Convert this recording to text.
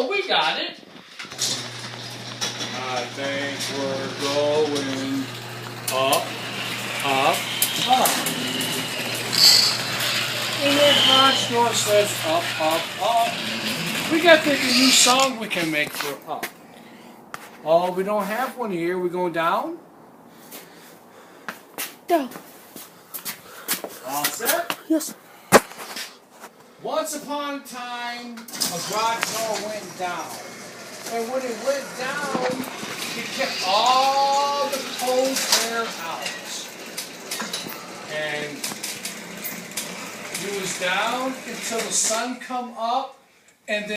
Oh, we got it. I think we're going up, up, up. And then Armstrong says up, up, up. We got to think of a new song we can make for up. Oh, we don't have one here. We going down? Down. All set? Yes. Once upon a time, a garage door went down. And when it went down, it kept all the cold air out. And it was down until the sun come up, and then